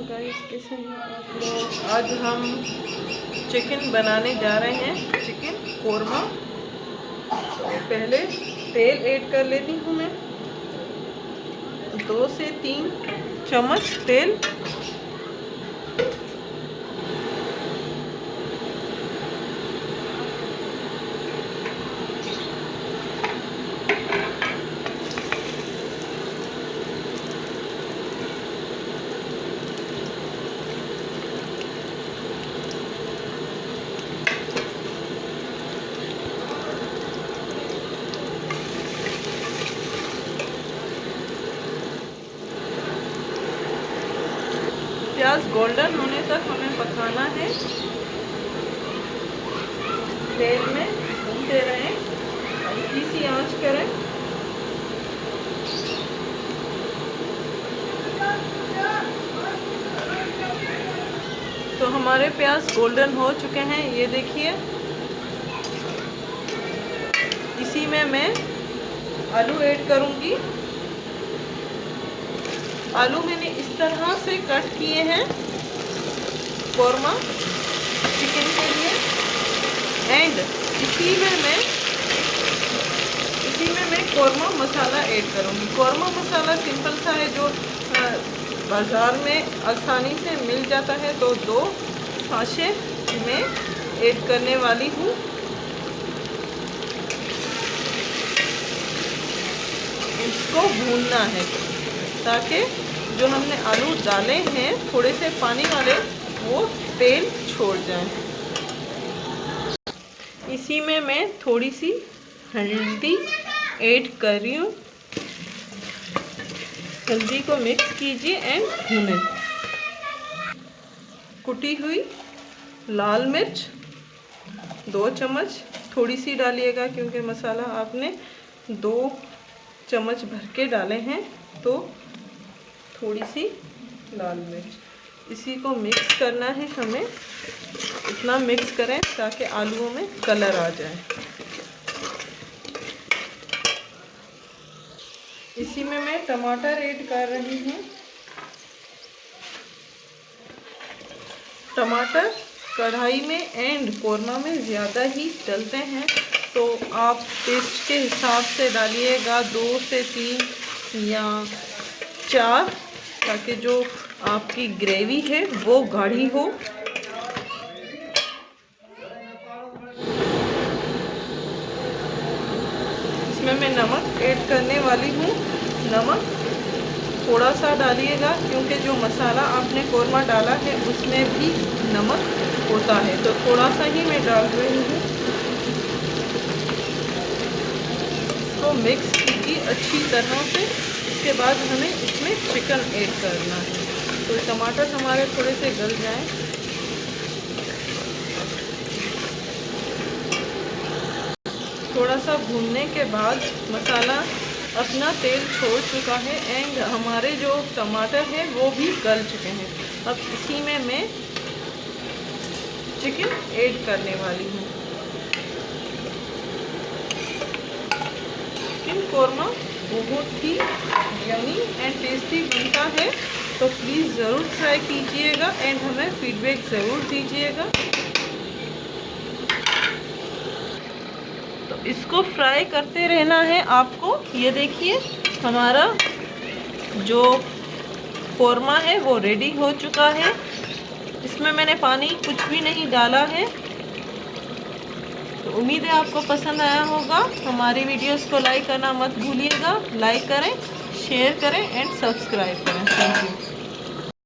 Guys, कैसे हैं आप लोग। आज हम चिकन बनाने जा रहे हैं, चिकन कोरमा। तो पहले तेल ऐड कर लेती हूँ मैं, 2 से 3 चम्मच तेल। प्याज गोल्डन होने तक हमें पकाना है। तेल में भूनते रहें, हल्की सी आंच करें। तो हमारे प्याज गोल्डन हो चुके हैं, ये देखिए। इसी में मैं आलू ऐड करूंगी। आलू मैंने इस तरह से कट किए हैं कोरमा चिकन के लिए। एंड इसी में मैं कोरमा मसाला ऐड करूंगी। कोरमा मसाला सिंपल सा है, जो बाज़ार में आसानी से मिल जाता है। तो 2 साशे में ऐड करने वाली हूँ। इसको भूनना है ताकि जो हमने आलू डाले हैं थोड़े से पानी वाले, वो तेल छोड़ जाए। इसी में मैं थोड़ी सी हल्दी ऐड कर रही हूँ। हल्दी को मिक्स कीजिए एंड भूनें। कुटी हुई लाल मिर्च 2 चम्मच, थोड़ी सी डालिएगा क्योंकि मसाला आपने 2 चम्मच भर के डाले हैं, तो थोड़ी सी लाल मिर्च। इसी को मिक्स करना है हमें। इतना मिक्स करें ताकि आलूओं में कलर आ जाए। इसी में मैं टमाटर ऐड कर रही हूँ। टमाटर कढ़ाई में एंड कोरमा में ज़्यादा ही डलते हैं, तो आप टेस्ट के हिसाब से डालिएगा, 2 से 3 या 4, ताकि जो आपकी ग्रेवी है वो गाढ़ी हो। इसमें मैं नमक ऐड करने वाली हूँ। नमक थोड़ा सा डालिएगा क्योंकि जो मसाला आपने कोरमा डाला है उसमें भी नमक होता है, तो थोड़ा सा ही मैं डाल रही हूँ। इसको मिक्स कीजिए अच्छी तरह से। इसके बाद हमें इसमें चिकन ऐड करना है, तो टमाटर हमारे थोड़े से गल जाएं। थोड़ा सा भूनने के बाद मसाला अपना तेल छोड़ चुका है एंड हमारे जो टमाटर है वो भी गल चुके हैं। अब इसी में मैं चिकन ऐड करने वाली हूँ। चिकन कोरमा बहुत ही यमी एंड टेस्टी बनता है, तो प्लीज़ ज़रूर ट्राई कीजिएगा एंड हमें फीडबैक ज़रूर दीजिएगा। तो इसको फ्राई करते रहना है आपको। ये देखिए हमारा जो कोरमा है वो रेडी हो चुका है। इसमें मैंने पानी कुछ भी नहीं डाला है। तो उम्मीद है आपको पसंद आया होगा। हमारी वीडियोस को लाइक करना मत भूलिएगा। लाइक करें, शेयर करें एंड सब्सक्राइब करें। Thank you.